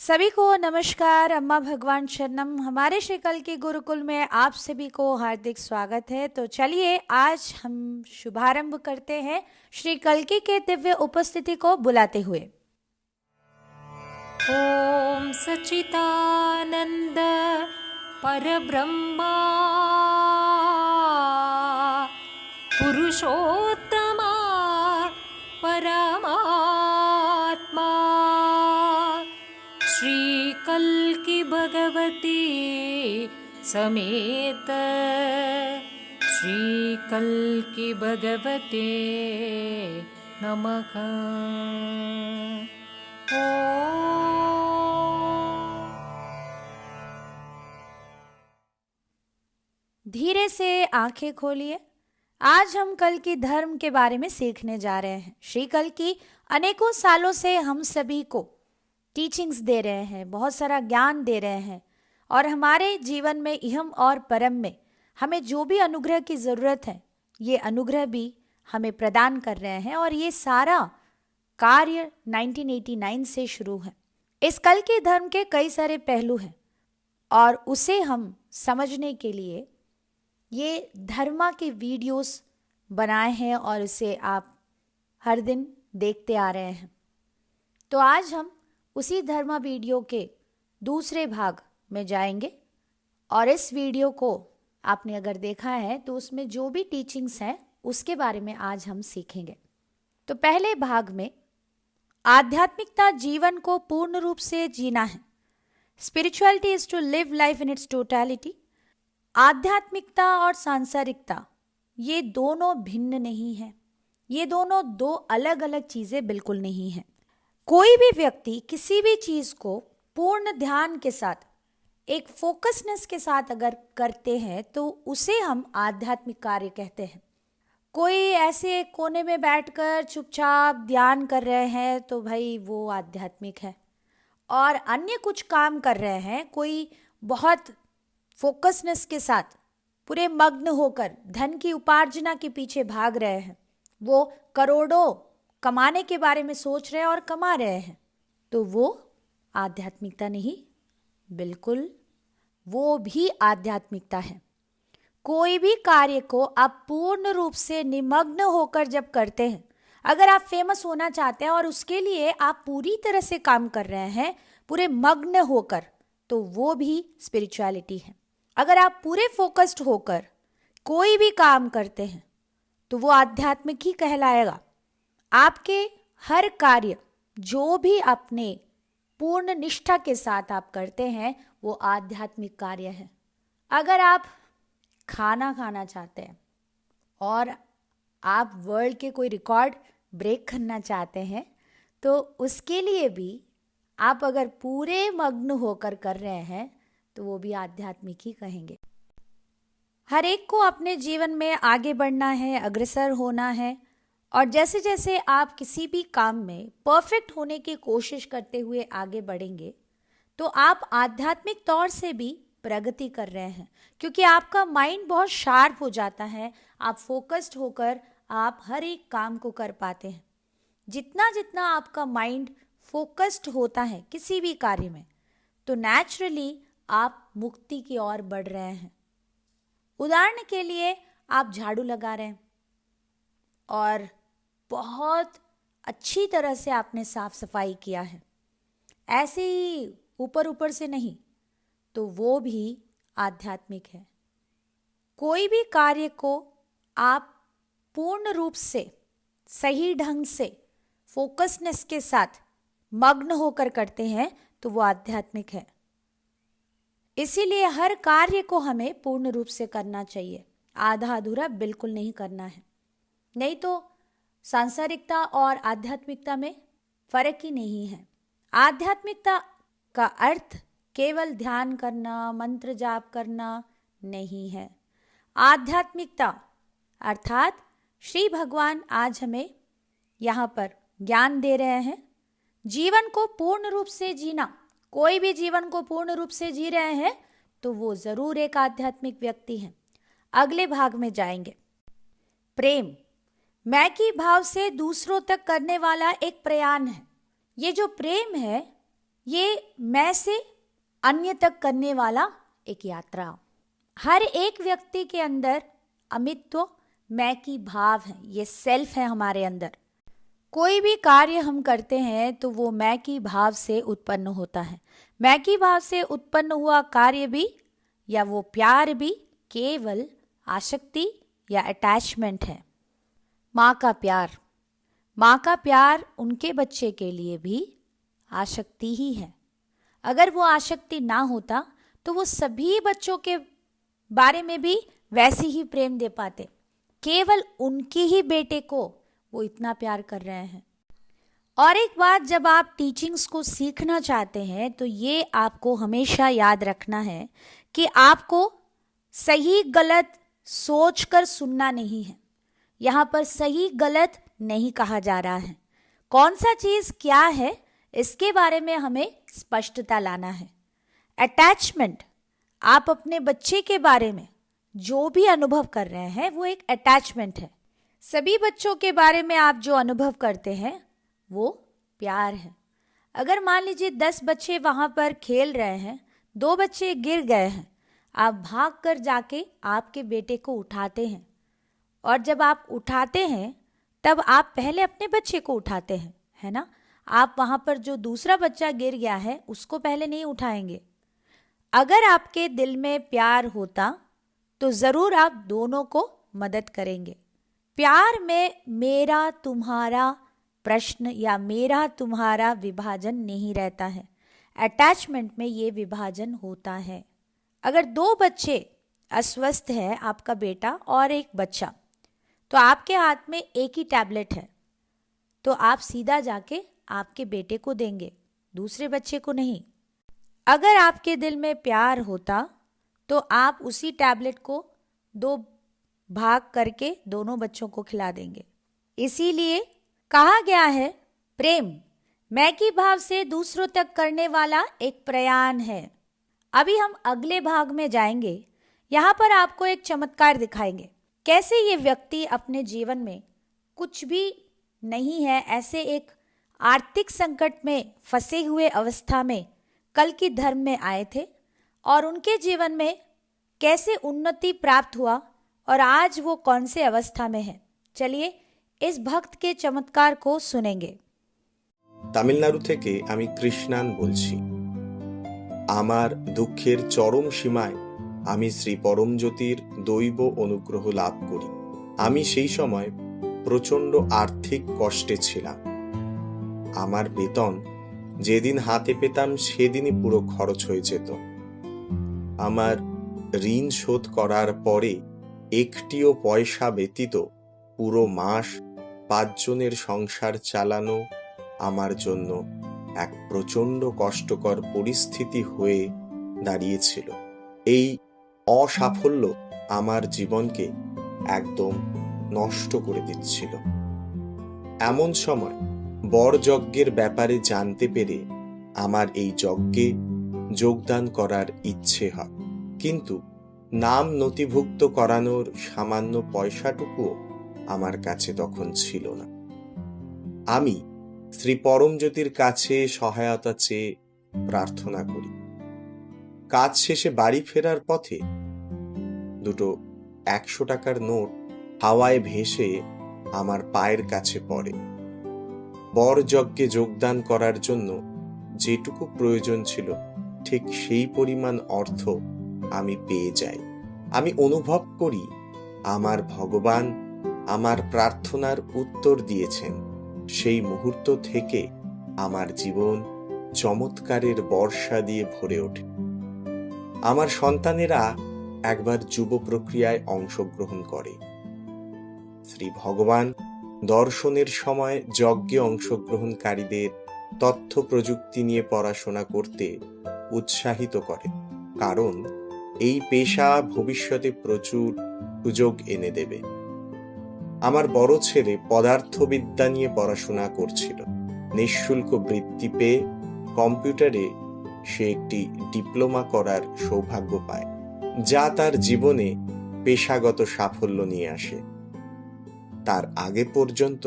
सभी को नमस्कार। अम्मा भगवान शरणम। हमारे श्री कल्कि गुरुकुल में आप सभी को हार्दिक स्वागत है। तो चलिए आज हम शुभारंभ करते हैं श्री कल्कि के दिव्य उपस्थिति को बुलाते हुए। ओम सच्चिदानंद परब्रह्मा पुरुषोत्तमा परमात्मा श्री कल्कि भगवती समेत श्री कल्कि भगवते नमः। धीरे से आंखें खोलिए। आज हम कल्कि धर्म के बारे में सीखने जा रहे हैं। श्री कल्कि अनेकों सालों से हम सभी को टीचिंग्स दे रहे हैं, बहुत सारा ज्ञान दे रहे हैं और हमारे जीवन में इहम और परम में हमें जो भी अनुग्रह की ज़रूरत है ये अनुग्रह भी हमें प्रदान कर रहे हैं। और ये सारा कार्य 1989 से शुरू है। इस कल्कि धर्म के कई सारे पहलू हैं और उसे हम समझने के लिए ये धर्मा के वीडियोस बनाए हैं और इसे आप हर दिन देखते आ रहे हैं। तो आज हम उसी धर्मा वीडियो के दूसरे भाग में जाएंगे और इस वीडियो को आपने अगर देखा है तो उसमें जो भी टीचिंग्स हैं उसके बारे में आज हम सीखेंगे। तो पहले भाग में आध्यात्मिकता जीवन को पूर्ण रूप से जीना है। Spirituality is to live life in its totality. आध्यात्मिकता और सांसारिकता ये दोनों भिन्न नहीं है, ये दोनों दो अलग अलग चीजें बिल्कुल नहीं है। कोई भी व्यक्ति किसी भी चीज को पूर्ण ध्यान के साथ, एक फोकसनेस के साथ अगर करते हैं तो उसे हम आध्यात्मिक कार्य कहते हैं। कोई ऐसे कोने में बैठकर चुपचाप ध्यान कर रहे हैं तो भाई वो आध्यात्मिक है, और अन्य कुछ काम कर रहे हैं, कोई बहुत फोकसनेस के साथ पूरे मग्न होकर धन की उपार्जना के पीछे भाग रहे हैं, वो करोड़ों कमाने के बारे में सोच रहे हैं और कमा रहे हैं, तो वो आध्यात्मिकता नहीं, बिल्कुल वो भी आध्यात्मिकता है। कोई भी कार्य को आप पूर्ण रूप से निमग्न होकर जब करते हैं, अगर आप फेमस होना चाहते हैं और उसके लिए आप पूरी तरह से काम कर रहे हैं पूरे मग्न होकर, तो वो भी स्पिरिचुअलिटी है। अगर आप पूरे फोकस्ड होकर कोई भी काम करते हैं तो वो आध्यात्मिक ही कहलाएगा। आपके हर कार्य जो भी अपने पूर्ण निष्ठा के साथ आप करते हैं वो आध्यात्मिक कार्य है। अगर आप खाना खाना चाहते हैं और आप वर्ल्ड के कोई रिकॉर्ड ब्रेक करना चाहते हैं तो उसके लिए भी आप अगर पूरे मग्न होकर कर रहे हैं तो वो भी आध्यात्मिक ही कहेंगे। हर एक को अपने जीवन में आगे बढ़ना है, अग्रसर होना है, और जैसे जैसे आप किसी भी काम में परफेक्ट होने की कोशिश करते हुए आगे बढ़ेंगे तो आप आध्यात्मिक तौर से भी प्रगति कर रहे हैं, क्योंकि आपका माइंड बहुत शार्प हो जाता है। आप फोकस्ड होकर आप हर एक काम को कर पाते हैं। जितना जितना आपका माइंड फोकस्ड होता है किसी भी कार्य में, तो नेचुरली आप मुक्ति की ओर बढ़ रहे हैं। उदाहरण के लिए आप झाड़ू लगा रहे हैं और बहुत अच्छी तरह से आपने साफ सफाई किया है, ऐसे ही ऊपर ऊपर से नहीं, तो वो भी आध्यात्मिक है। कोई भी कार्य को आप पूर्ण रूप से सही ढंग से फोकसनेस के साथ मग्न होकर करते हैं तो वो आध्यात्मिक है। इसीलिए हर कार्य को हमें पूर्ण रूप से करना चाहिए, आधा अधूरा बिल्कुल नहीं करना है। नहीं तो सांसारिकता और आध्यात्मिकता में फर्क ही नहीं है। आध्यात्मिकता का अर्थ केवल ध्यान करना, मंत्र जाप करना नहीं है। आध्यात्मिकता अर्थात श्री भगवान आज हमें यहाँ पर ज्ञान दे रहे हैं, जीवन को पूर्ण रूप से जीना। कोई भी जीवन को पूर्ण रूप से जी रहे हैं तो वो जरूर एक आध्यात्मिक व्यक्ति है। अगले भाग में जाएंगे। प्रेम मैं की भाव से दूसरों तक करने वाला एक प्रयाण है। ये जो प्रेम है ये मैं से अन्य तक करने वाला एक यात्रा। हर एक व्यक्ति के अंदर अमित्व, मैं की भाव है, ये सेल्फ है हमारे अंदर। कोई भी कार्य हम करते हैं तो वो मैं की भाव से उत्पन्न होता है। मैं की भाव से उत्पन्न हुआ कार्य भी या वो प्यार भी केवल आसक्ति या अटैचमेंट है। माँ का प्यार, माँ का प्यार उनके बच्चे के लिए भी आसक्ति ही है। अगर वो आसक्ति ना होता तो वो सभी बच्चों के बारे में भी वैसे ही प्रेम दे पाते। केवल उनके ही बेटे को वो इतना प्यार कर रहे हैं। और एक बात, जब आप टीचिंग्स को सीखना चाहते हैं तो ये आपको हमेशा याद रखना है कि आपको सही गलत सोचकर सुनना नहीं है। यहाँ पर सही गलत नहीं कहा जा रहा है। कौन सा चीज़ क्या है इसके बारे में हमें स्पष्टता लाना है। अटैचमेंट, आप अपने बच्चे के बारे में जो भी अनुभव कर रहे हैं वो एक अटैचमेंट है। सभी बच्चों के बारे में आप जो अनुभव करते हैं वो प्यार है। अगर मान लीजिए 10 बच्चे वहाँ पर खेल रहे हैं, 2 बच्चे गिर गए हैं, आप भाग कर जाके आपके बेटे को उठाते हैं। और जब आप उठाते हैं तब आप पहले अपने बच्चे को उठाते हैं, है ना। आप वहाँ पर जो दूसरा बच्चा गिर गया है उसको पहले नहीं उठाएंगे। अगर आपके दिल में प्यार होता तो ज़रूर आप दोनों को मदद करेंगे। प्यार में मेरा तुम्हारा प्रश्न या मेरा तुम्हारा विभाजन नहीं रहता है। अटैचमेंट में ये विभाजन होता है। अगर 2 बच्चे अस्वस्थ है, आपका बेटा और एक बच्चा, तो आपके हाथ में एक ही टैबलेट है, तो आप सीधा जाके आपके बेटे को देंगे, दूसरे बच्चे को नहीं। अगर आपके दिल में प्यार होता तो आप उसी टैबलेट को 2 भाग करके दोनों बच्चों को खिला देंगे। इसीलिए कहा गया है प्रेम मैं की भाव से दूसरों तक करने वाला एक प्रयाण है। अभी हम अगले भाग में जाएंगे। यहाँ पर आपको एक चमत्कार दिखाएंगे, कैसे ये व्यक्ति अपने जीवन में कुछ भी नहीं है, ऐसे एक आर्थिक संकट में फंसे हुए अवस्था में कल की धर्म में आए थे और उनके जीवन में कैसे उन्नति प्राप्त हुआ और आज वो कौन से अवस्था में है। चलिए इस भक्त के चमत्कार को सुनेंगे। তামিলনাড়ু থেকে আমি কৃষ্ণান বলছি। আমার দুঃখের চরম সীমায় আমি শ্রী পরমজ্যোতির দৈব অনুগ্রহ লাভ করি। আমি সেই সময় প্রচণ্ড আর্থিক কষ্টে ছিলাম। আমার বেতন যেদিন হাতে পেতাম সেদিনই পুরো খরচ হয়ে যেত। আমার ঋণ শোধ করার পরে একটিও পয়সা ব্যতীত পুরো মাস 5 জনের সংসার চালানো আমার জন্য এক প্রচণ্ড কষ্টকর পরিস্থিতি হয়ে দাঁড়িয়েছিল। এই অসাফল্য আমার জীবনকে একদম নষ্ট করে দিচ্ছিল। এমন সময় বরযজ্ঞের ব্যাপারে জানতে পেরে আমার এই যজ্ঞে যোগদান করার ইচ্ছে হয়, কিন্তু নাম নথিভুক্ত করানোর সামান্য পয়সাটুকুও আমার কাছে তখন ছিল না। আমি শ্রী পরমজ্যোতির কাছে সহায়তা চেয়ে প্রার্থনা করি। কাজ শেষে বাড়ি ফেরার পথে 2 100 টাকার নোট হাওয়ায় ভেসে আমার পায়ের কাছে পড়ে। বরযজ্ঞে যোগদান করার জন্য যেটুকু প্রয়োজন ছিল ঠিক সেই পরিমাণ অর্থ আমি পেয়ে যাই। আমি অনুভব করি আমার ভগবান আমার প্রার্থনার উত্তর দিয়েছেন। সেই মুহূর্ত থেকে আমার জীবন চমৎকারের বর্ষা দিয়ে ভরে ওঠে। আমার সন্তানেরা একবার যুব প্রক্রিয়ায় অংশগ্রহণ করে। শ্রী ভগবান দর্শনের সময় যজ্ঞে অংশগ্রহণকারীদের তথ্য প্রযুক্তি নিয়ে পড়াশোনা করতে উৎসাহিত করে, কারণ এই পেশা ভবিষ্যতে প্রচুর সুযোগ এনে দেবে। আমার বড় ছেলে পদার্থবিদ্যা নিয়ে পড়াশোনা করছিল। নিঃশুল্ক বৃত্তি পেয়ে কম্পিউটারে সে একটি ডিপ্লোমা করার সৌভাগ্য পায়, যা তার জীবনে পেশাগত সাফল্য নিয়ে আসে। তার আগে পর্যন্ত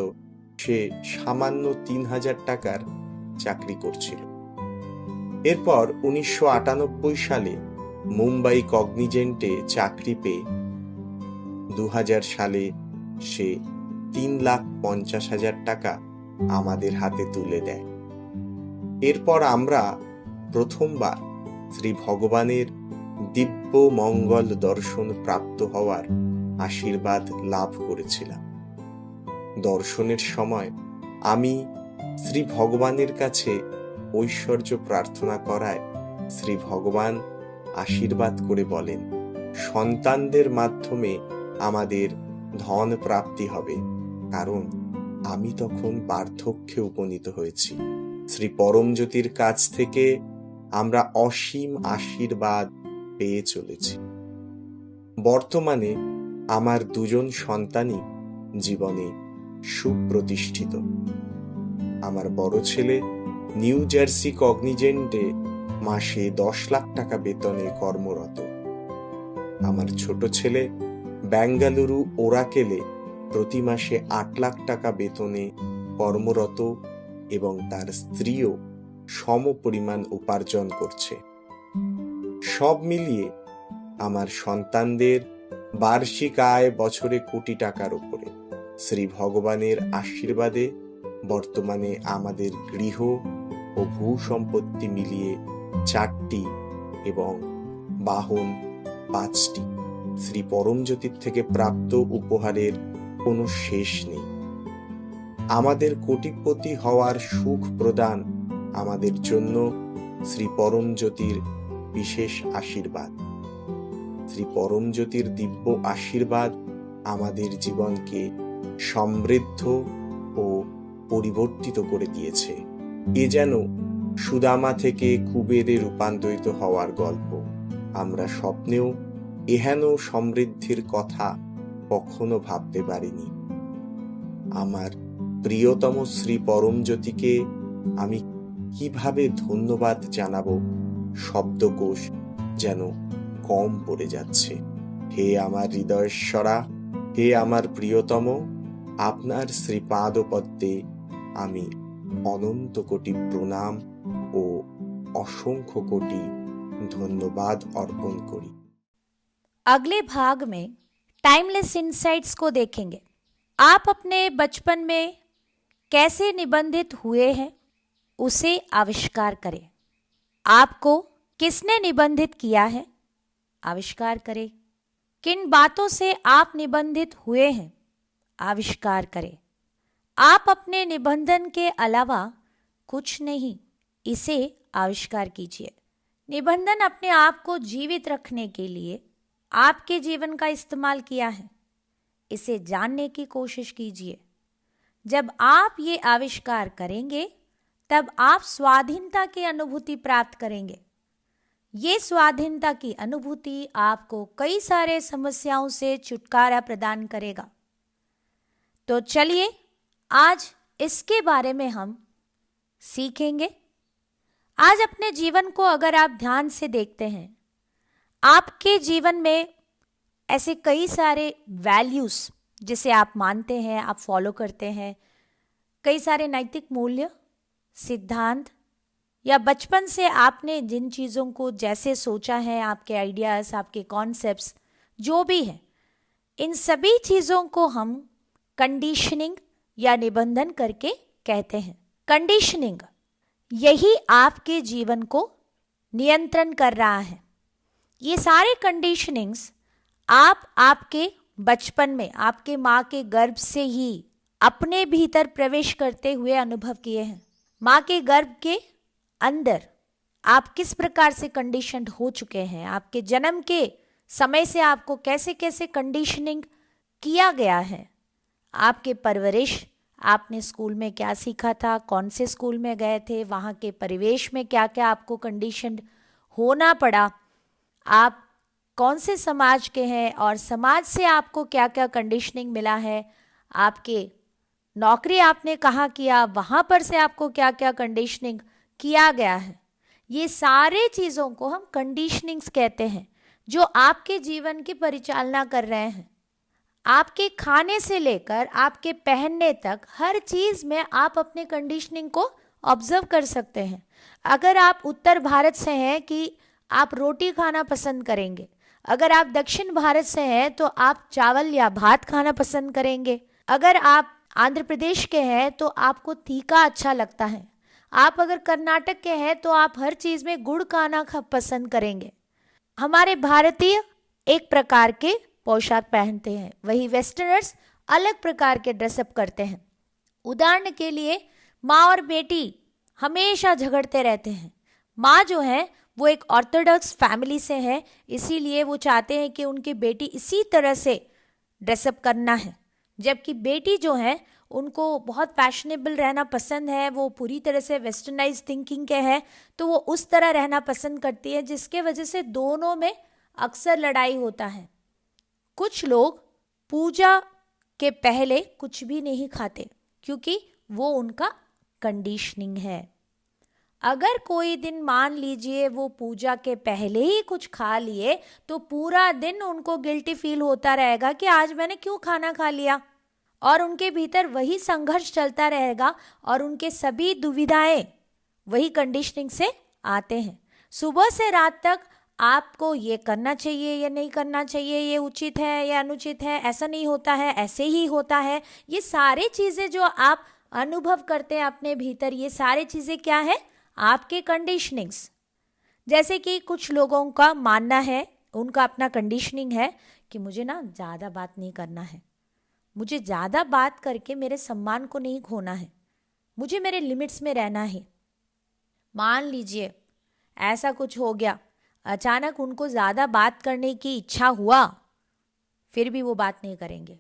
সে সামান্য 3000 টাকার চাকরি করছিল। এরপর 1998 সালে মুম্বাই কগনিজেন্টে চাকরি পেয়ে 2000 সালে সে 3,50,000 টাকা আমাদের হাতে তুলে দেয়। এরপর আমরা প্রথমবার শ্রী ভগবানের দিব্য মঙ্গল দর্শন প্রাপ্ত হওয়ার আশীর্বাদ লাভ করেছিলাম। দর্শনের সময় আমি শ্রী ভগবানের কাছে ঐশ্বর্য প্রার্থনা করায় শ্রী ভগবান আশীর্বাদ করে বলেন, সন্তানদের মাধ্যমে আমাদের ধন প্রাপ্তি হবে, কারণ আমি তখন বার্ধক্যে উপনীত হয়েছি। শ্রী পরমজ্যোতির কাছ থেকে আমরা অসীম আশীর্বাদ পেয়ে চলেছি। বর্তমানে আমার 2 সন্তানই জীবনে সুপ্রতিষ্ঠিত। আমার বড় ছেলে নিউ জার্সি কগনিজেন্টে মাসে 10 লাখ টাকা বেতনে কর্মরত। আমার ছোট ছেলে বেঙ্গালুরু ওরাকেলে প্রতি মাসে 8 লাখ টাকা বেতনে কর্মরত এবং তার স্ত্রীও সমপরিমাণ উপার্জন করছে। সব মিলিয়ে আমার সন্তানদের বার্ষিক আয় বছরে কোটি টাকার উপরে। শ্রী ভগবানের আশীর্বাদে বর্তমানে আমাদের গৃহ ও ভূ সম্পত্তি মিলিয়ে 4টি এবং বাহন 5টি। শ্রী পরমজ্যোতির থেকে প্রাপ্ত উপহারের কোনো শেষ নেই। আমাদের কোটিপতি হওয়ার সুখ প্রদান আমাদের জন্য শ্রী পরমজ্যোতির বিশেষ আশীর্বাদ। শ্রী পরমজ্যোতির দিব্য আশীর্বাদ আমাদের জীবনকে সমৃদ্ধ ও পরিবর্তিত করে দিয়েছে। এ যেন সুদামা থেকে কুবেরে রূপান্তরিত হওয়ার গল্প। আমরা স্বপ্নেও এহেন সমৃদ্ধির কথা কখনো ভাবতে পারিনি। আমার প্রিয়তম শ্রী পরমজ্যোতিকে আমি কিভাবে ধন্যবাদ জানাবো, শব্দকোষ যেন কম পড়ে যাচ্ছে। হে আমার হৃদয়েশ্বরা, হে আমার প্রিয়তম, আপনার শ্রীপাদপদ্মে আমি অনন্ত কোটি প্রণাম ও অসংখ্য কোটি ধন্যবাদ अर्पण करी। अगले भाग में टाइमलेस इनसाइट्स को देखेंगे। आप अपने बचपन में कैसे निबंधित हुए हैं उसे आविष्कार करें। आपको किसने निबंधित किया है, आविष्कार करें। किन बातों से आप निबंधित हुए हैं, आविष्कार करें। आप अपने निबंधन के अलावा कुछ नहीं, इसे आविष्कार कीजिए। निबंधन अपने आप को जीवित रखने के लिए आपके जीवन का इस्तेमाल किया है, इसे जानने की कोशिश कीजिए। जब आप ये आविष्कार करेंगे तब आप स्वाधीनता की अनुभूति प्राप्त करेंगे। ये स्वाधीनता की अनुभूति आपको कई सारे समस्याओं से छुटकारा प्रदान करेगा। तो चलिए आज इसके बारे में हम सीखेंगे। आज अपने जीवन को अगर आप ध्यान से देखते हैं, आपके जीवन में ऐसे कई सारे वैल्यूज़ जिसे आप मानते हैं, आप फॉलो करते हैं, कई सारे नैतिक मूल्य, सिद्धांत या बचपन से आपने जिन चीज़ों को जैसे सोचा है, आपके आइडियाज़, आपके कॉन्सेप्ट्स जो भी है, इन सभी चीज़ों को हम कंडीशनिंग या निबंधन करके कहते हैं। कंडीशनिंग यही आपके जीवन को नियंत्रण कर रहा है। ये सारे कंडीशनिंग्स आप आपके बचपन में आपके माँ के गर्भ से ही अपने भीतर प्रवेश करते हुए अनुभव किए हैं। माँ के गर्भ के अंदर आप किस प्रकार से कंडीशन्ड हो चुके हैं, आपके जन्म के समय से आपको कैसे कैसे कंडीशनिंग किया गया है, आपके परवरिश, आपने स्कूल में क्या सीखा था, कौन से स्कूल में गए थे, वहाँ के परिवेश में क्या क्या आपको कंडीशन्ड होना पड़ा, आप कौन से समाज के हैं और समाज से आपको क्या क्या कंडीशनिंग मिला है, आपके नौकरी आपने कहाँ किया, वहाँ पर से आपको क्या क्या कंडीशनिंग किया गया है। ये सारे चीज़ों को हम कंडीशनिंग्स कहते हैं जो आपके जीवन की परिचालना कर रहे हैं। आपके खाने से लेकर आपके पहनने तक हर चीज़ में आप अपने कंडीशनिंग को ऑब्जर्व कर सकते हैं। अगर आप उत्तर भारत से हैं कि आप रोटी खाना पसंद करेंगे, अगर आप दक्षिण भारत से हैं तो आप चावल या भात खाना पसंद करेंगे, अगर आप आंध्र प्रदेश के हैं तो आपको तीखा अच्छा लगता है, आप अगर कर्नाटक के हैं तो आप हर चीज़ में गुड़ खाना पसंद करेंगे। हमारे भारतीय एक प्रकार के पोशाक पहनते हैं, वही वेस्टर्नर्स अलग प्रकार के ड्रेसअप करते हैं। उदाहरण के लिए माँ और बेटी हमेशा झगड़ते रहते हैं। माँ जो है वो एक ऑर्थोडॉक्स फैमिली से है, इसीलिए वो चाहते हैं कि उनकी बेटी इसी तरह से ड्रेसअप करना है, जबकि बेटी जो है उनको बहुत फैशनेबल रहना पसंद है, वो पूरी तरह से वेस्टर्नाइज थिंकिंग के है, तो वो उस तरह रहना पसंद करती है, जिसके वजह से दोनों में अक्सर लड़ाई होता है। कुछ लोग पूजा के पहले कुछ भी नहीं खाते क्योंकि वो उनका कंडीशनिंग है। अगर कोई दिन मान लीजिए वो पूजा के पहले ही कुछ खा लिए तो पूरा दिन उनको गिल्टी फील होता रहेगा कि आज मैंने क्यों खाना खा लिया, और उनके भीतर वही संघर्ष चलता रहेगा और उनके सभी दुविधाएं वही कंडीशनिंग से आते हैं। सुबह से रात तक आपको ये करना चाहिए या नहीं करना चाहिए, ये उचित है या अनुचित है, ऐसा नहीं होता है, ऐसे ही होता है, ये सारी चीज़ें जो आप अनुभव करते हैं अपने भीतर, ये सारी चीज़ें क्या है, आपके कंडीशनिंग्स। जैसे कि कुछ लोगों का मानना है, उनका अपना कंडीशनिंग है कि मुझे ना ज़्यादा बात नहीं करना है, मुझे ज़्यादा बात करके मेरे सम्मान को नहीं खोना है, मुझे मेरे लिमिट्स में रहना है। मान लीजिए ऐसा कुछ हो गया, अचानक उनको ज़्यादा बात करने की इच्छा हुआ, फिर भी वो बात नहीं करेंगे,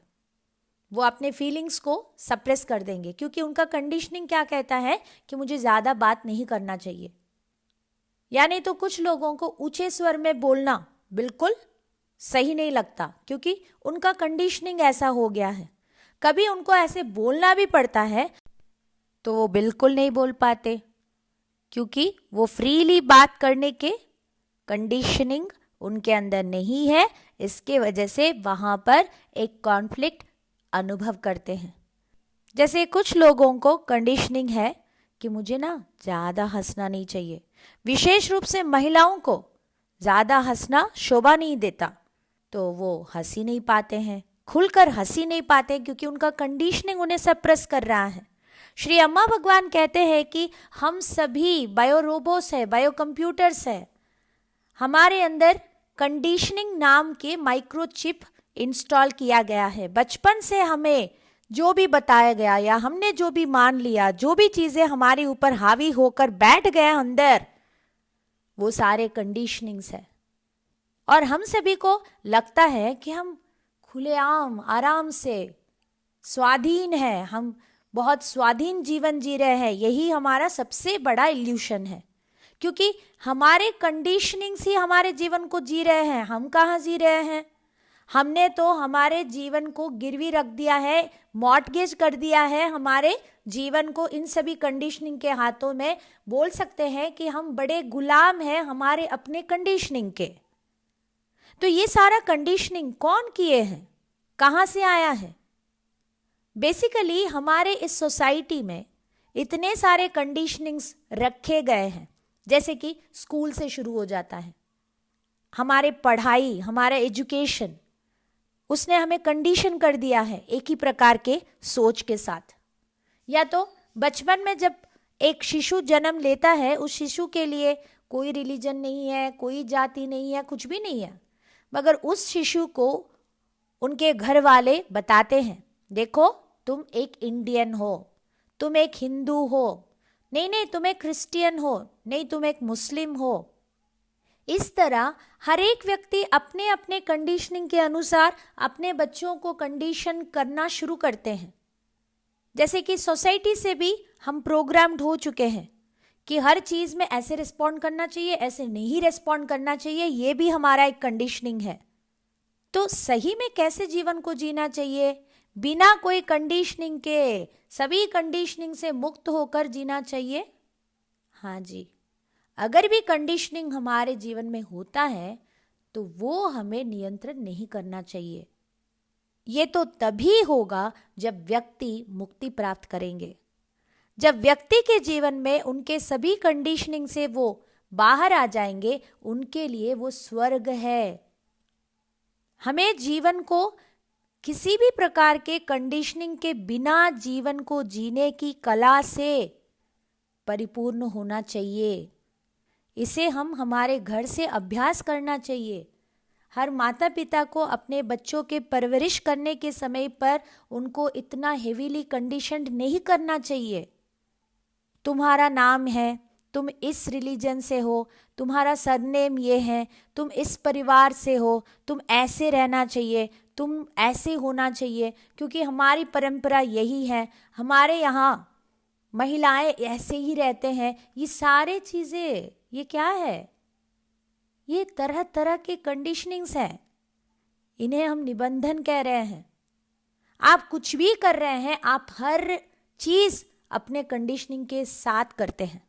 वो अपने फीलिंग्स को सप्रेस कर देंगे क्योंकि उनका कंडीशनिंग क्या कहता है कि मुझे ज़्यादा बात नहीं करना चाहिए। यानी तो कुछ लोगों को ऊंचे स्वर में बोलना बिल्कुल सही नहीं लगता क्योंकि उनका कंडीशनिंग ऐसा हो गया है। कभी उनको ऐसे बोलना भी पड़ता है तो वो बिल्कुल नहीं बोल पाते क्योंकि वो फ्रीली बात करने के कंडीशनिंग उनके अंदर नहीं है। इसके वजह से वहाँ पर एक कॉन्फ्लिक्ट अनुभव करते हैं। जैसे कुछ लोगों को कंडीशनिंग है कि मुझे ना ज़्यादा हंसना नहीं चाहिए, विशेष रूप से महिलाओं को ज़्यादा हंसना शोभा नहीं देता, तो वो हंस ही नहीं पाते हैं, खुलकर हंस ही नहीं पाते क्योंकि उनका कंडीशनिंग उन्हें सप्रेस कर रहा है। श्री अम्मा भगवान कहते हैं कि हम सभी बायो रोबोट्स है, बायो कंप्यूटर्स है, हमारे अंदर कंडीशनिंग नाम के माइक्रोचिप इंस्टॉल किया गया है। बचपन से हमें जो भी बताया गया या हमने जो भी मान लिया, जो भी चीज़ें हमारे ऊपर हावी होकर बैठ गए अंदर, वो सारे कंडीशनिंग्स है। और हम सभी को लगता है कि हम खुलेआम आराम से स्वाधीन है, हम बहुत स्वाधीन जीवन जी रहे हैं। यही हमारा सबसे बड़ा इल्यूशन है क्योंकि हमारे कंडीशनिंग्स ही हमारे जीवन को जी रहे हैं। हम कहाँ जी रहे हैं? हमने तो हमारे जीवन को गिरवी रख दिया है, मॉर्टगेज कर दिया है हमारे जीवन को इन सभी कंडीशनिंग के हाथों में। बोल सकते हैं कि हम बड़े गुलाम हैं हमारे अपने कंडीशनिंग के। तो ये सारा कंडीशनिंग कौन किए हैं, कहाँ से आया है? बेसिकली हमारे इस सोसाइटी में इतने सारे कंडीशनिंग्स रखे गए हैं, जैसे कि स्कूल से शुरू हो जाता है। हमारे पढ़ाई, हमारा एजुकेशन, उसने हमें कंडीशन कर दिया है एक ही प्रकार के सोच के साथ। या तो बचपन में जब एक शिशु जन्म लेता है, उस शिशु के लिए कोई रिलीजन नहीं है, कोई जाति नहीं है, कुछ भी नहीं है, मगर उस शिशु को उनके घर वाले बताते हैं, देखो तुम एक इंडियन हो, तुम एक हिंदू हो, नहीं तुम एक क्रिश्चियन हो, नहीं तुम एक मुस्लिम हो। इस तरह हर एक व्यक्ति अपने अपने कंडीशनिंग के अनुसार अपने बच्चों को कंडीशन करना शुरू करते हैं। जैसे कि सोसाइटी से भी हम प्रोग्राम्ड हो चुके हैं कि हर चीज़ में ऐसे रिस्पॉन्ड करना चाहिए, ऐसे नहीं रिस्पॉन्ड करना चाहिए, ये भी हमारा एक कंडीशनिंग है। तो सही में कैसे जीवन को जीना चाहिए? बिना कोई कंडीशनिंग के, सभी कंडीशनिंग से मुक्त होकर जीना चाहिए। हाँ जी, अगर भी कंडीशनिंग हमारे जीवन में होता है तो वो हमें नियंत्रण नहीं करना चाहिए। ये तो तभी होगा जब व्यक्ति मुक्ति प्राप्त करेंगे, जब व्यक्ति के जीवन में उनके सभी कंडीशनिंग से वो बाहर आ जाएंगे, उनके लिए वो स्वर्ग है। हमें जीवन को किसी भी प्रकार के कंडीशनिंग के बिना जीवन को जीने की कला से परिपूर्ण होना चाहिए। इसे हम हमारे घर से अभ्यास करना चाहिए। हर माता पिता को अपने बच्चों के परवरिश करने के समय पर उनको इतना हेवीली कंडीशन्ड नहीं करना चाहिए। तुम्हारा नाम है, तुम इस रिलीजन से हो, तुम्हारा सरनेम ये है, तुम इस परिवार से हो, तुम ऐसे रहना चाहिए, तुम ऐसे होना चाहिए, क्योंकि हमारी परंपरा यही है, हमारे यहाँ महिलाएं ऐसे ही रहते हैं। ये सारे चीज़ें, ये क्या है? ये तरह तरह के कंडीशनिंग्स हैं। इन्हें हम निबंधन कह रहे हैं। आप कुछ भी कर रहे हैं, आप हर चीज़ अपने कंडीशनिंग के साथ करते हैं।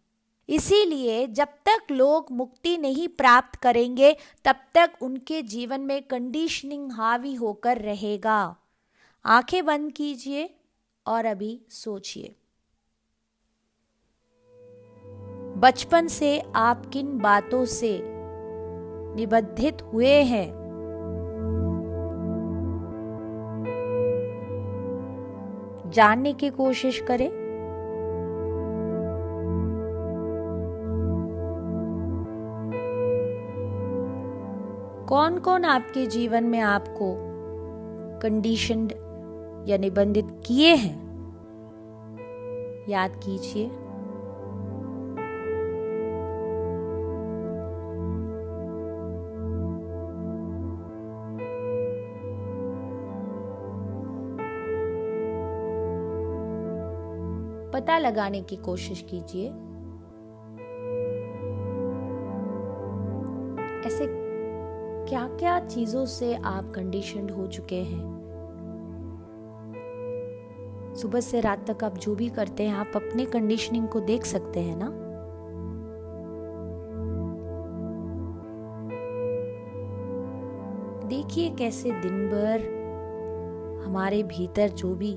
इसीलिए जब तक लोग मुक्ति नहीं प्राप्त करेंगे, तब तक उनके जीवन में कंडीशनिंग हावी होकर रहेगा। आंखें बंद कीजिए और अभी सोचिए, बचपन से आप किन बातों से निबद्धित हुए हैं? जानने की कोशिश करें। कौन कौन आपके जीवन में आपको कंडीशन्ड या निबंधित किए हैं? याद कीजिए। पता लगाने की कोशिश कीजिए ऐसे क्या क्या चीजों से आप कंडीशन्ड हो चुके हैं। सुबह से रात तक आप जो भी करते हैं, आप अपने कंडीशनिंग को देख सकते हैं ना। देखिए कैसे दिन भर हमारे भीतर जो भी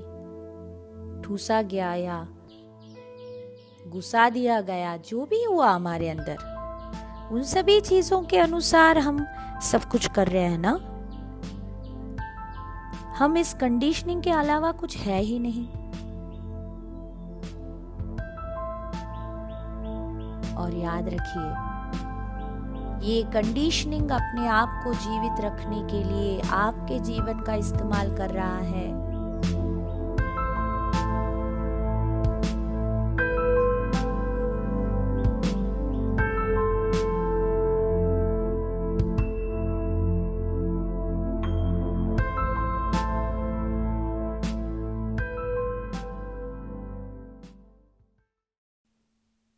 ठूसा गया या घुसा दिया गया, जो भी हुआ हमारे अंदर, उन सभी चीजों के अनुसार हम सब कुछ कर रहे हैं ना। हम इस कंडीशनिंग के अलावा कुछ है ही नहीं। और याद रखिए, ये कंडीशनिंग अपने आप को जीवित रखने के लिए आपके जीवन का इस्तेमाल कर रहा है।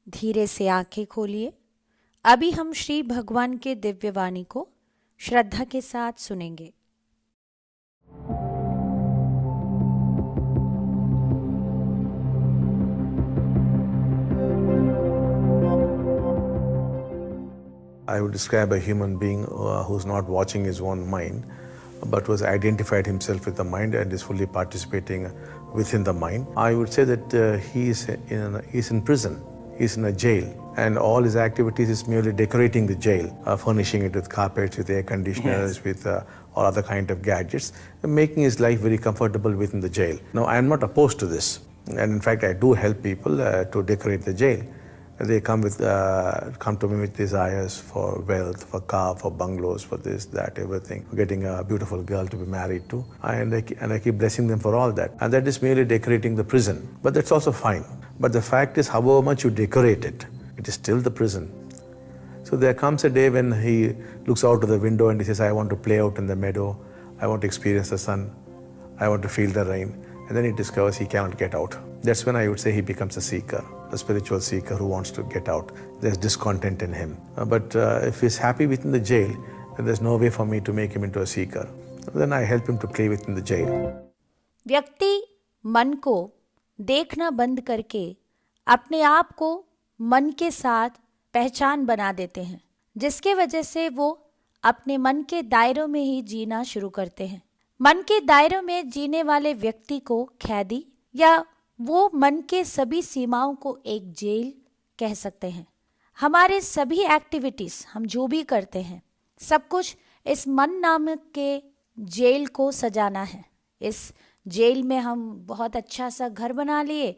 धीरे से आंखें खोलिए। अभी हम श्री भगवान के दिव्य वाणी को श्रद्धा के साथ सुनेंगे। I would describe a human being who's not watching his own mind, but was identified himself with the mind and is fully participating within the mind. I would say that he's in prison. He's in a jail, and all his activities is merely decorating the jail, furnishing it with carpets, with air conditioners, yes, with all other kind of gadgets, making his life very comfortable within the jail. Now, I am not opposed to this, and in fact, I do help people to decorate the jail. They come to me with desires for wealth, for car, for bungalows, for this, that, everything, for getting a beautiful girl to be married to, and I keep blessing them for all that. And that is merely decorating the prison, but that's also fine. But the fact is, however much you decorate it, it is still the prison. So there comes a day when he looks out of the window and he says, I want to play out in the meadow, I want to experience the sun, I want to feel the rain. And then he discovers he cannot get out. That's when I would say he becomes a seeker, a spiritual seeker who wants to get out. There's discontent in him. But if he's happy within the jail, then there's no way for me to make him into a seeker. Then I help him to play within the jail. व्यक्ति मन को देखना बंद करके अपने आप को मन के साथ पहचान बना देते हैं, जिसके वजह से वो अपने मन के दायरों में ही जीना शुरू करते हैं। मन के दायरों में जीने वाले व्यक्ति को कैदी या वो मन के सभी सीमाओं को एक जेल कह सकते हैं। हमारे सभी एक्टिविटीज, हम जो भी करते हैं, सब कुछ इस मन नामक के जेल को सजाना है। इस जेल में हम बहुत अच्छा सा घर बना लिए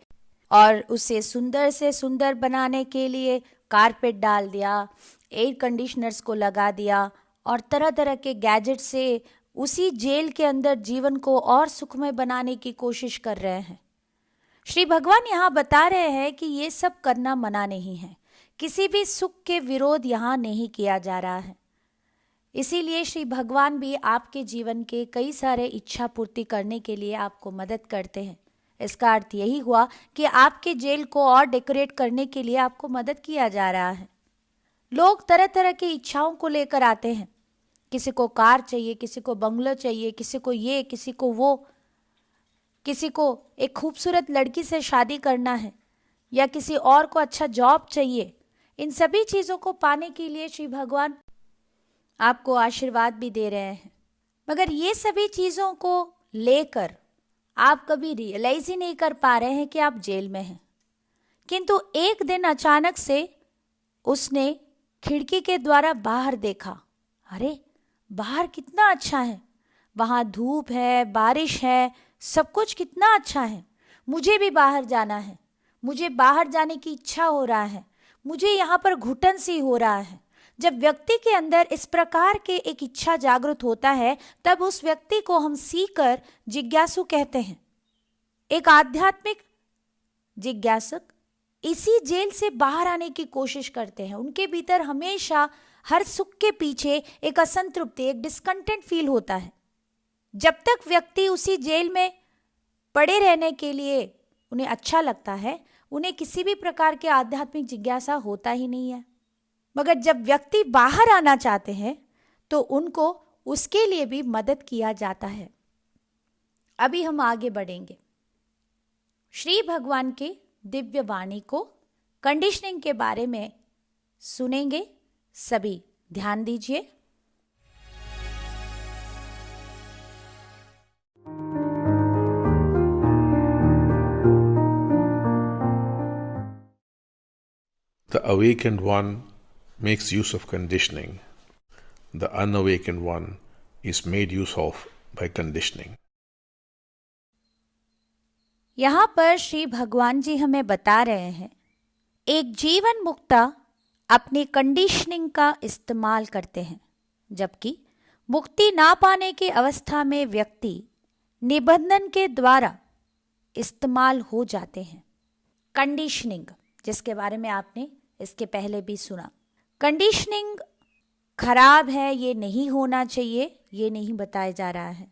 और उसे सुंदर से सुंदर बनाने के लिए कारपेट डाल दिया, एयर कंडीशनर्स को लगा दिया और तरह तरह के गैजेट से उसी जेल के अंदर जीवन को और सुखमय बनाने की कोशिश कर रहे हैं। श्री भगवान यहाँ बता रहे हैं कि ये सब करना मना नहीं है, किसी भी सुख के विरोध यहाँ नहीं किया जा रहा है। इसीलिए श्री भगवान भी आपके जीवन के कई सारे इच्छा पूर्ति करने के लिए आपको मदद करते हैं। इसका अर्थ यही हुआ कि आपके जेल को और डेकोरेट करने के लिए आपको मदद किया जा रहा है। लोग तरह तरह की इच्छाओं को लेकर आते हैं, किसी को कार चाहिए, किसी को बंगलो चाहिए, किसी को ये, किसी को वो, किसी को एक खूबसूरत लड़की से शादी करना है या किसी और को अच्छा जॉब चाहिए। इन सभी चीज़ों को पाने के लिए श्री भगवान आपको आशीर्वाद भी दे रहे हैं, मगर ये सभी चीज़ों को लेकर आप कभी रियलाइज ही नहीं कर पा रहे हैं कि आप जेल में हैं। किंतु एक दिन अचानक से उसने खिड़की के द्वारा बाहर देखा, अरे बाहर कितना अच्छा है, वहाँ धूप है, बारिश है, सब कुछ कितना अच्छा है, मुझे भी बाहर जाना है, मुझे बाहर जाने की इच्छा हो रहा है, मुझे यहाँ पर घुटन सी हो रहा है। जब व्यक्ति के अंदर इस प्रकार के एक इच्छा जागृत होता है, तब उस व्यक्ति को हम सीकर जिज्ञासु कहते हैं। एक आध्यात्मिक जिज्ञासक इसी जेल से बाहर आने की कोशिश करते हैं। उनके भीतर हमेशा हर सुख के पीछे एक असंतृप्ति, एक डिस्कंटेंट फील होता है। जब तक व्यक्ति उसी जेल में पड़े रहने के लिए उन्हें अच्छा लगता है, उन्हें किसी भी प्रकार के आध्यात्मिक जिज्ञासा होता ही नहीं है। मगर जब व्यक्ति बाहर आना चाहते हैं तो उनको उसके लिए भी मदद किया जाता है। अभी हम आगे बढ़ेंगे, श्री भगवान के दिव्य वाणी को, कंडीशनिंग के बारे में सुनेंगे। सभी ध्यान दीजिए। The awakened one makes use of conditioning. The unawakened one is made use of by conditioning. यहाँ पर श्री भगवान जी हमें बता रहे हैं, एक जीवन मुक्ता अपनी कंडीशनिंग का इस्तेमाल करते हैं, जबकि मुक्ति ना पाने की अवस्था में व्यक्ति निबंधन के द्वारा इस्तेमाल हो जाते हैं। कंडीशनिंग, जिसके बारे में आपने इसके पहले भी सुना, कंडीशनिंग खराब है, ये नहीं होना चाहिए, ये नहीं बताया जा रहा है।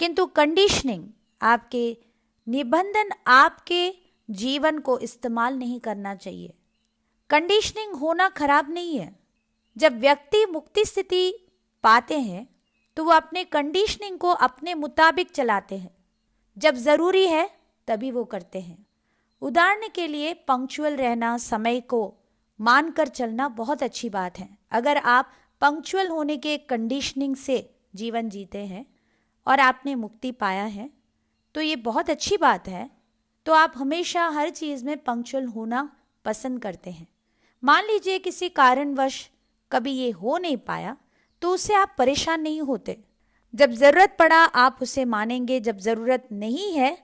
किंतु कंडीशनिंग, आपके निबंधन, आपके जीवन को इस्तेमाल नहीं करना चाहिए। कंडीशनिंग होना खराब नहीं है। जब व्यक्ति मुक्ति स्थिति पाते हैं तो वो अपने कंडीशनिंग को अपने मुताबिक चलाते हैं। जब ज़रूरी है तभी वो करते हैं। उदाहरण के लिए पंक्चुअल रहना, समय को मानकर चलना बहुत अच्छी बात है। अगर आप पंक्चुअल होने के कंडीशनिंग से जीवन जीते हैं और आपने मुक्ति पाया है तो ये बहुत अच्छी बात है। तो आप हमेशा हर चीज़ में पंक्चुअल होना पसंद करते हैं। मान लीजिए किसी कारणवश कभी ये हो नहीं पाया तो उससे आप परेशान नहीं होते। जब ज़रूरत पड़ा आप उसे मानेंगे, जब ज़रूरत नहीं है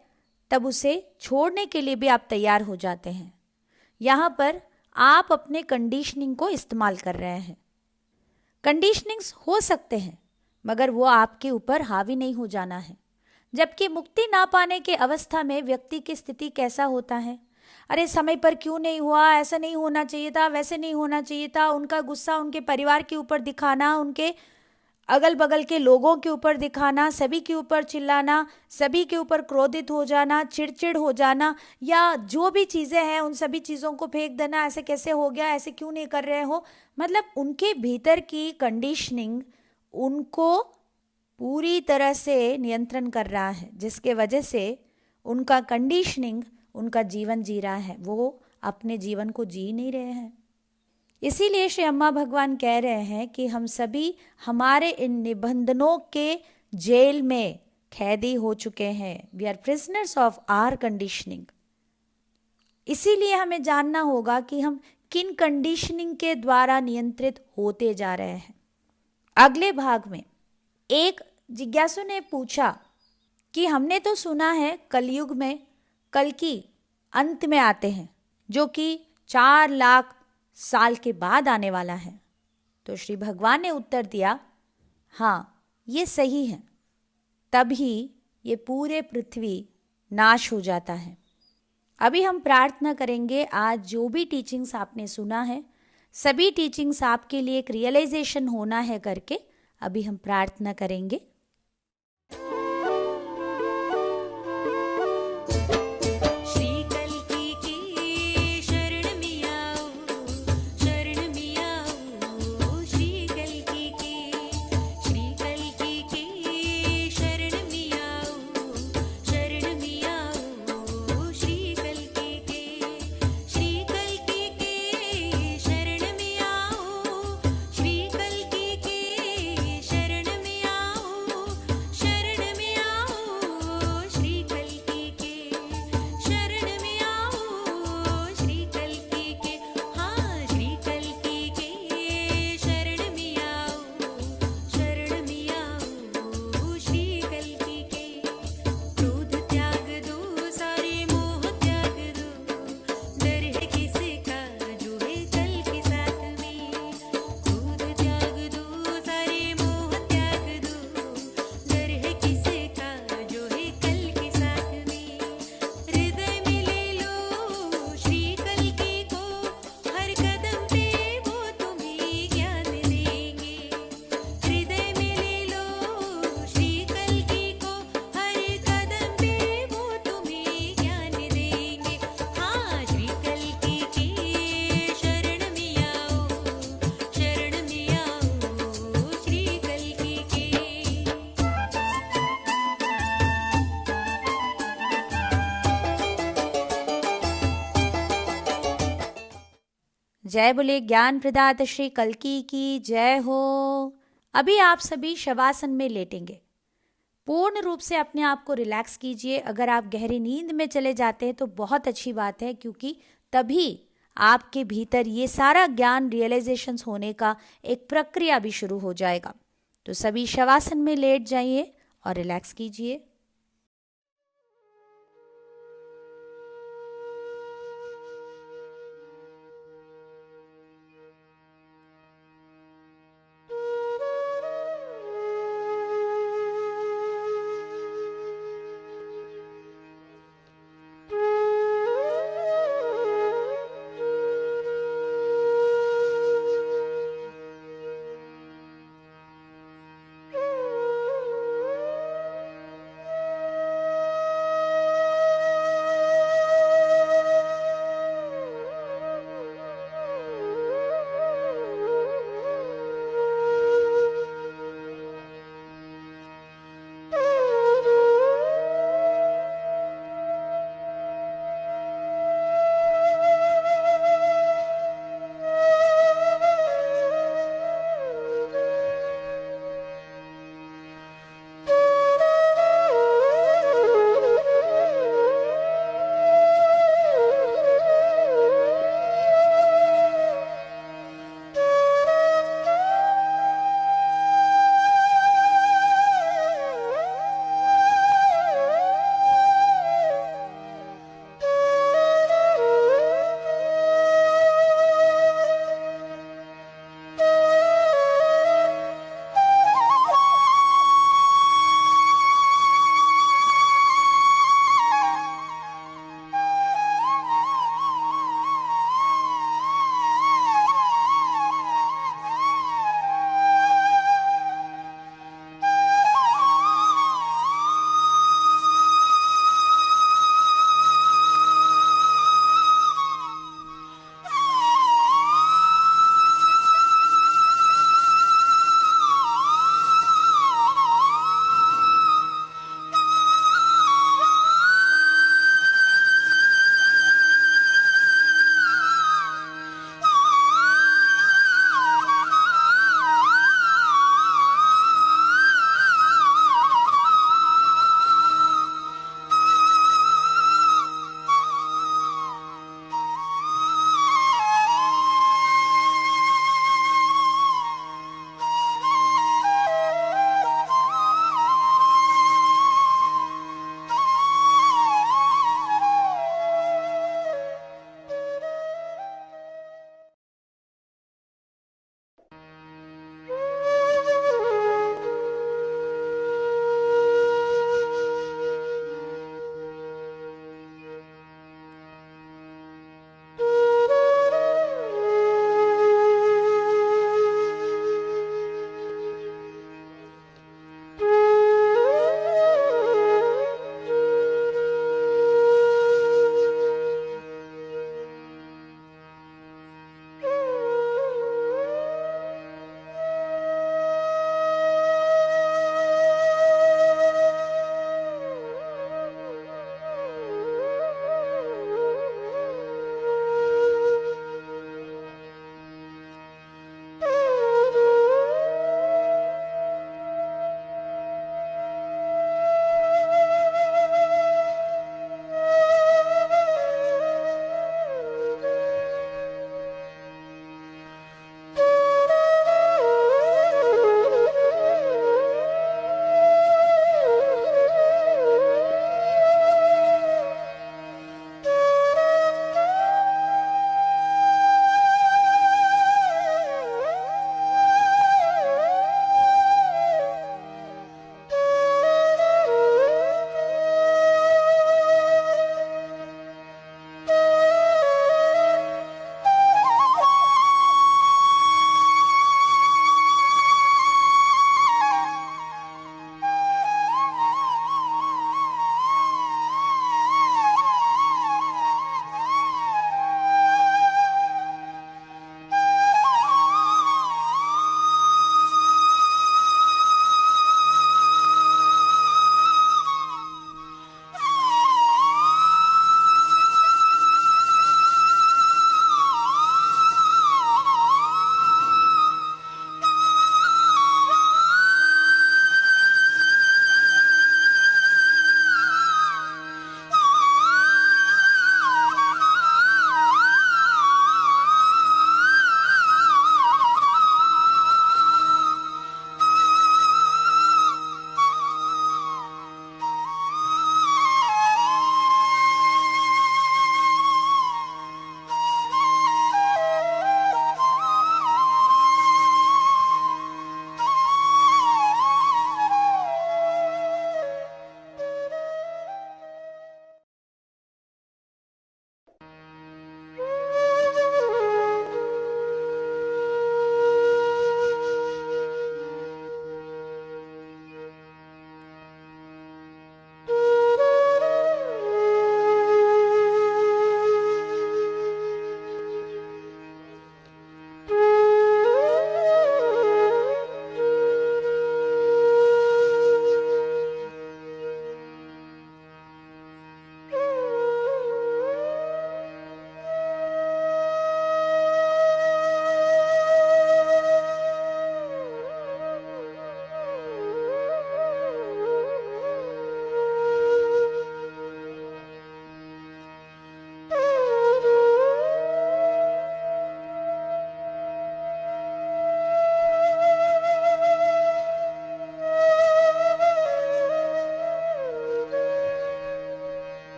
तब उसे छोड़ने के लिए भी आप तैयार हो जाते हैं। यहाँ पर आप अपने कंडीशनिंग को इस्तेमाल कर रहे हैं। कंडीशनिंग्स हो सकते हैं मगर वो आपके ऊपर हावी नहीं हो जाना है। जबकि मुक्ति ना पाने के अवस्था में व्यक्ति की स्थिति कैसा होता है, अरे समय पर क्यों नहीं हुआ, ऐसा नहीं होना चाहिए था, वैसे नहीं होना चाहिए था, उनका गुस्सा उनके परिवार के ऊपर दिखाना, उनके अगल बगल के लोगों के ऊपर दिखाना, सभी के ऊपर चिल्लाना, सभी के ऊपर क्रोधित हो जाना, चिड़चिड़ हो जाना, या जो भी चीज़ें हैं उन सभी चीज़ों को फेंक देना, ऐसे कैसे हो गया, ऐसे क्यों नहीं कर रहे हो। मतलब उनके भीतर की कंडीशनिंग उनको पूरी तरह से नियंत्रण कर रहा है, जिसके वजह से उनका कंडीशनिंग उनका जीवन जी रहा है, वो अपने जीवन को जी नहीं रहे हैं। इसीलिए श्री अम्मा भगवान कह रहे हैं कि हम सभी हमारे इन निबंधनों के जेल में कैदी हो चुके हैं। We are prisoners of our conditioning. इसीलिए हमें जानना होगा कि हम किन कंडीशनिंग के द्वारा नियंत्रित होते जा रहे हैं। अगले भाग में एक जिज्ञासु ने पूछा कि हमने तो सुना है कलयुग में कल्कि अंत में आते हैं, जो कि 4 लाख साल के बाद आने वाला है। तो श्री भगवान ने उत्तर दिया, हाँ ये सही है, तभी ये पूरे पृथ्वी नाश हो जाता है। अभी हम प्रार्थना करेंगे। आज जो भी टीचिंग्स आपने सुना है, सभी टीचिंग्स आपके लिए एक रियलाइजेशन होना है करके अभी हम प्रार्थना करेंगे। जय बोले ज्ञान प्रदाता श्री कल्की की जय हो। अभी आप सभी शवासन में लेटेंगे। पूर्ण रूप से अपने आप को रिलैक्स कीजिए। अगर आप गहरी नींद में चले जाते हैं तो बहुत अच्छी बात है, क्योंकि तभी आपके भीतर ये सारा ज्ञान रियलाइजेशंस होने का एक प्रक्रिया भी शुरू हो जाएगा। तो सभी शवासन में लेट जाइए और रिलैक्स कीजिए।